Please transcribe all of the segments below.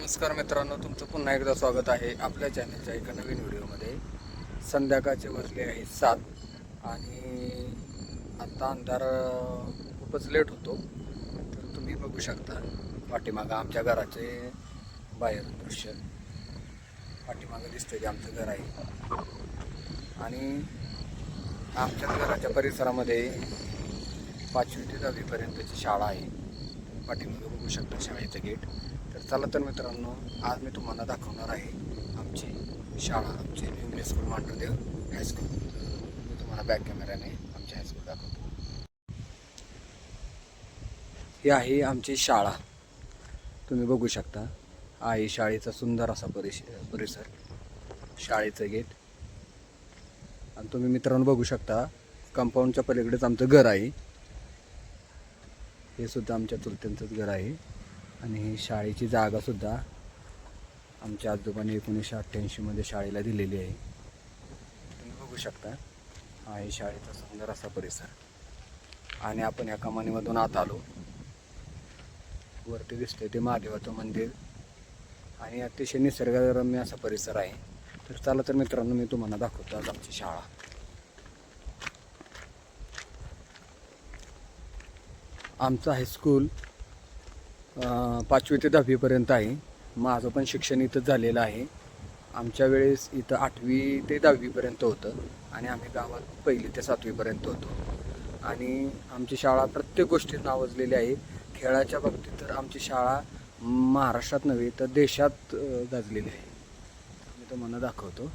नमस्कार मित्रांनो, तुमचं पुन्हा एकदा स्वागत आहे आपल्या चॅनलच्या एका नवीन व्हिडिओमध्ये. संध्याकाळचे वाजले आहे 7 आणि आता अंधार खूपच लेट होतो. तर तुम्ही बघू शकता पाठीमागं आमच्या घराचे बाहेर दृश्य. पाठीमागं दिसतंय की आमचं घर आहे आणि आमच्या घराच्या परिसरामध्ये 5वी ते 10वीपर्यंतची शाळा आहे. पाठीमागं बघू शकता शाळेचं गेट. तर चला तर मित्रांनो, आज मी तुम्हाला दाखवणार आहे आमची शाळा, आमचे इंग्लिश स्कूल मांढरदेव हायस्कूल. मी तुम्हाला बॅक कॅमेऱ्याने आमची हायस्कूल दाखवतो. ही आहे आमची शाळा, तुम्ही बघू शकता. आहे शाळेचा सुंदर असा परिसर, शाळेचं गेट. आणि तुम्ही मित्रांनो बघू शकता, कंपाऊंडच्या पलीकडेच आमचं घर आहे. हे सुद्धा आमच्या चुलत्यांचंच घर आहे. आणि ही शाळेची जागासुद्धा आमच्या आजोबांनी 1988मध्ये शाळेला दिलेली आहे. तुम्ही बघू शकता, हा आहे शाळेचा सुंदर असा परिसर. आणि आपण या कमानीमधून आत आलो. वरती दिसते ते महादेवाचं मंदिर आणि अतिशय निसर्गरम्य असा परिसर आहे. तर चला तर मित्रांनो, मी तुम्हाला दाखवतो आज आमची शाळा. आमचं हायस्कूल 5वी ते 10वीपर्यंत आहे. माझं पण शिक्षण इथंच झालेलं आहे. आमच्या वेळेस इथं 8वी ते 10वीपर्यंत होतं आणि आम्ही गावात 1ली ते 7वीपर्यंत होतो. आणि आमची शाळा प्रत्येक गोष्टीत नावाजलेली आहे. खेळाच्या बाबतीत तर आमची शाळा महाराष्ट्रात नव्हे तर देशात गाजलेली आहे. मी तुम्हाला दाखवतो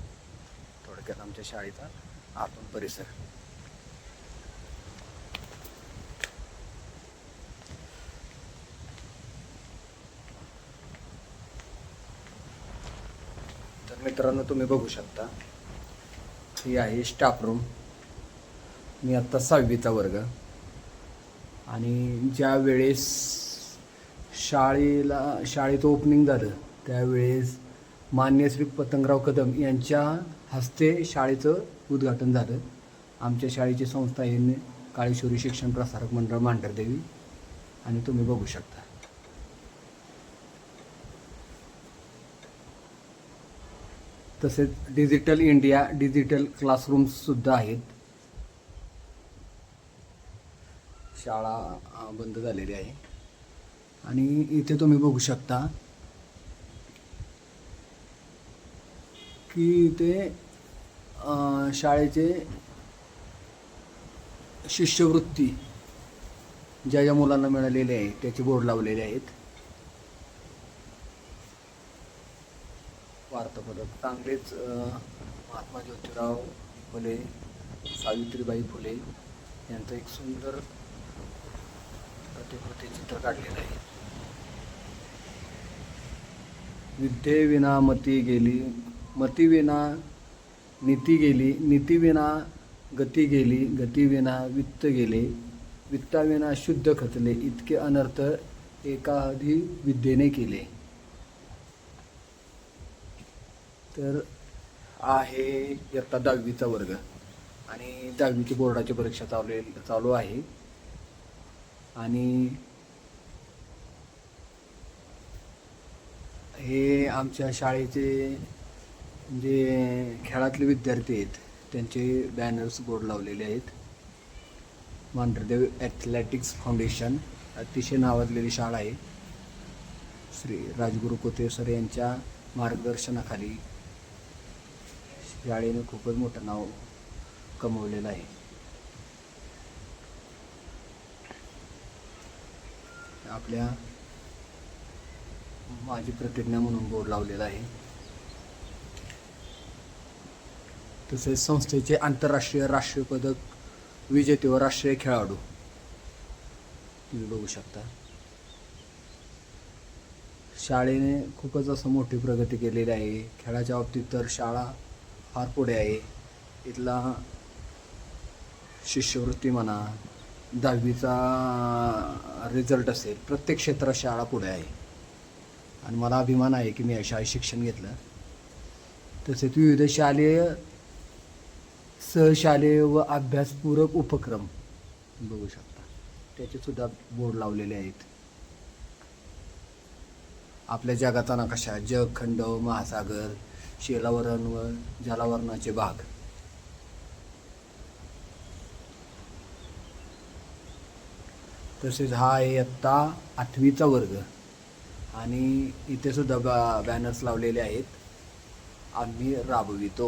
थोडक्यात आमच्या शाळेचा आतून परिसर. मित्रांनो तुम्ही बघू शकता, ही आहे स्टाफ रूम. मी आत्ता 6वीचा वर्ग. आणि ज्या वेळेस शाळेचं ओपनिंग झालं त्यावेळेस मान्य श्री पतंगराव कदम यांच्या हस्ते शाळेचं उद्घाटन झालं. आमच्या शाळेची संस्था आहे काळेश्वरी शिक्षण प्रसारक मंडळ मांढरदेवी. आणि तुम्ही बघू शकता, तसेच डिजिटल इंडिया डिजिटल क्लासरूम्ससुद्धा आहेत. शाळा बंद झालेली आहे. आणि इथे तुम्ही बघू शकता की इथे शाळेचे शिष्यवृत्ती ज्या ज्या मुलांना मिळालेले आहे त्याचे बोर्ड लावलेले आहेत. वार्तापत्रक चांगलेच महात्मा ज्योतिराव फुले, सावित्रीबाई फुले यांचं एक सुंदर प्रतिकृती चित्र काढलेलं आहे. विद्येविना मती गेली, मतीविना नीती गेली, नीतीविना गती गेली, गतीविना वित्त गेले, वित्ताविना शुद्ध खचले, इतके अनर्थ एकाधी विद्येने केले. तर आहे इयत्ता 10वीचा वर्ग आणि 10वीची बोर्डाची परीक्षा चालू आहे. आणि हे आमच्या शाळेचे जे खेळातले विद्यार्थी आहेत त्यांचे बॅनर्स बोर्ड लावलेले आहेत. मांढरदेव ॲथलेटिक्स फाउंडेशन अतिशय नावाजलेली शाळा आहे. श्री राजगुरू कोते सर यांच्या मार्गदर्शनाखाली शाळेने खूपच मोठं नाव कमवलेलं आहे. आपल्या माझी प्रतिज्ञा म्हणून बोर्ड लावलेला आहे. तसेच संस्थेचे आंतरराष्ट्रीय राष्ट्रीय पदक विजेते व राष्ट्रीय खेळाडू तुम्ही बघू शकता. शाळेने खूपच असं मोठी प्रगती केलेली आहे. खेळाच्या बाबतीत तर शाळा फार पुढे आहे. इथला शिष्यवृत्ती म्हणा, 10वीचा रिझल्ट असेल, प्रत्येक क्षेत्रात शाळा पुढे आहे. आणि मला अभिमान आहे की मी या शाळेत शिक्षण घेतलं. तसेच विविध शालेय, सहशालेय व अभ्यासपूरक उपक्रम बघू शकता, त्याचे सुद्धा बोर्ड लावलेले आहेत. आपल्या जगाचा नकाशा, जग, खंड, महासागर, शिलावरण व जलावरणाचे भाग. तसेच हा आहे इयत्ता 8वीचा वर्ग आणि इथे सुद्धा बॅनर्स लावलेले आहेत. आम्ही राबवितो.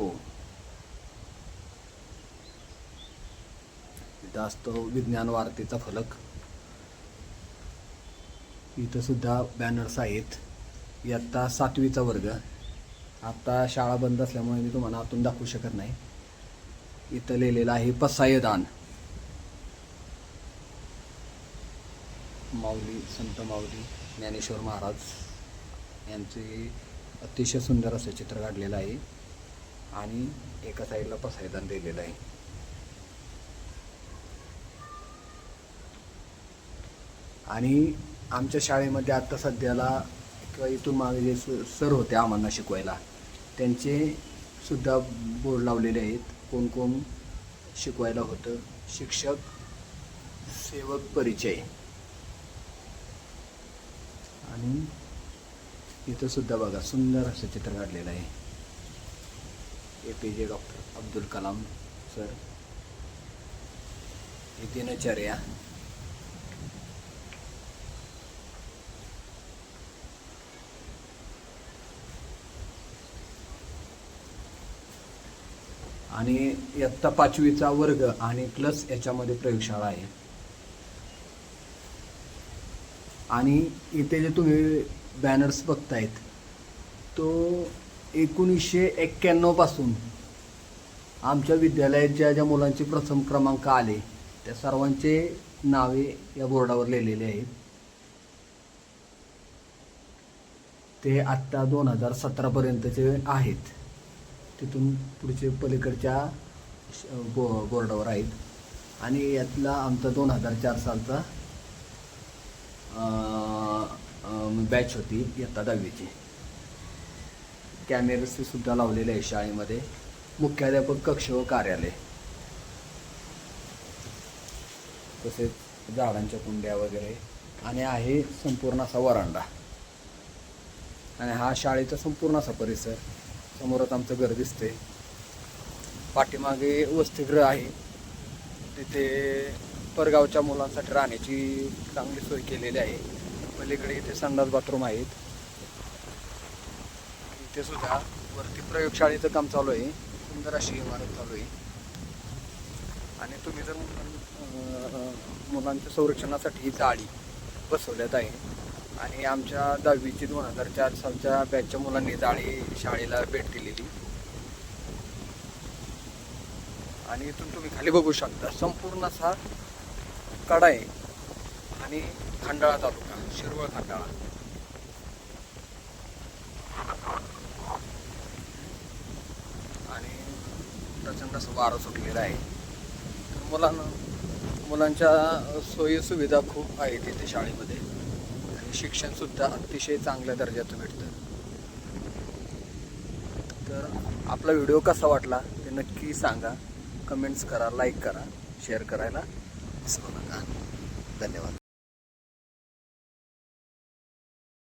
इथं असतो विज्ञान वार्तेचा फलक. इथं सुद्धा बॅनर्स आहेत. इयत्ता 7वीचा वर्ग. आता शाळा बंद असल्यामुळे मी तुम्हाला आतून दाखवू शकत नाही. इथं लिहिलेलं आहे पसायदान. माऊली, संत माऊली ज्ञानेश्वर महाराज यांचे अतिशय सुंदर असं चित्र काढलेलं आहे आणि एका साईडला पसायदान दिलेलं आहे. आणि आमच्या शाळेमध्ये आत्ता सध्याला किंवा इथून मागे जे सर होते आम्हाला शिकवायला, त्यांचे सुद्धा बोर्ड लावलेले आहेत. कोण कोण शिकवायला होतं. शिक्षक सेवक परिचय. आणि इथं सुद्धा बघा सुंदर असं चित्र काढलेलं आहे. APJ doctor Abdul Kalam sir. ही दिनचर्या. आणि इयत्ता 5वीचा वर्ग आणि प्लस याच्यामध्ये प्रयोगशाळा आहे. आणि इथे जे तुम्ही बॅनर्स बघतायत तो 1991 पासून आमच्या विद्यालयात ज्या ज्या मुलांचे प्रथम क्रमांक आले त्या सर्वांचे नावे या बोर्डावर लिहिलेले आहेत. ते आत्ता 2017पर्यंतचे आहेत. तिथून पुढचे पलीकडच्या बोर्डावर आहेत. आणि यातला आमचा 2004 सालचा बॅच होती इयत्ता 10वीची. कॅमेरेस सुद्धा लावलेले आहे शाळेमध्ये. मुख्याध्यापक कक्ष व कार्यालय. तसेच झाडांच्या कुंड्या वगैरे. आणि आहे संपूर्ण असा वरांडा. आणि हा शाळेचा संपूर्ण असा परिसर. समोरच आमचं घर दिसते. पाठीमागे वसतिगृह आहे. तिथे परगावच्या मुलांसाठी राहण्याची चांगली सोय केलेली आहे. पलीकडे इथे संडास बाथरूम आहेत. इथे सुद्धा वरती प्रयोगशाळेचं काम चालू आहे. सुंदर अशी इमारत चालू आहे. आणि तुम्ही जर मुलांच्या संरक्षणासाठी जाळी बसवण्यात आहे. आणि आमच्या 10वीची 2004 सालच्या बॅचच्या मुलांनी जाळी शाळेला भेट दिलेली. आणि इथून तुम्ही खाली बघू शकता संपूर्ण असा कडा आहे. आणि खंडाळा तालुका, शिरवळ खंडाळा. आणि प्रचंड असं वारं सुटलेलं आहे. मुलांच्या सोयी सुविधा खूप आहेत इथे शाळेमध्ये. आणि शिक्षणसुद्धा अतिशय चांगल्या दर्जाचं भेटतं. तर आपला व्हिडिओ कसा वाटला ते नक्की सांगा. कमेंट्स करा, लाईक करा, शेअर करायला विसरू नका. धन्यवाद.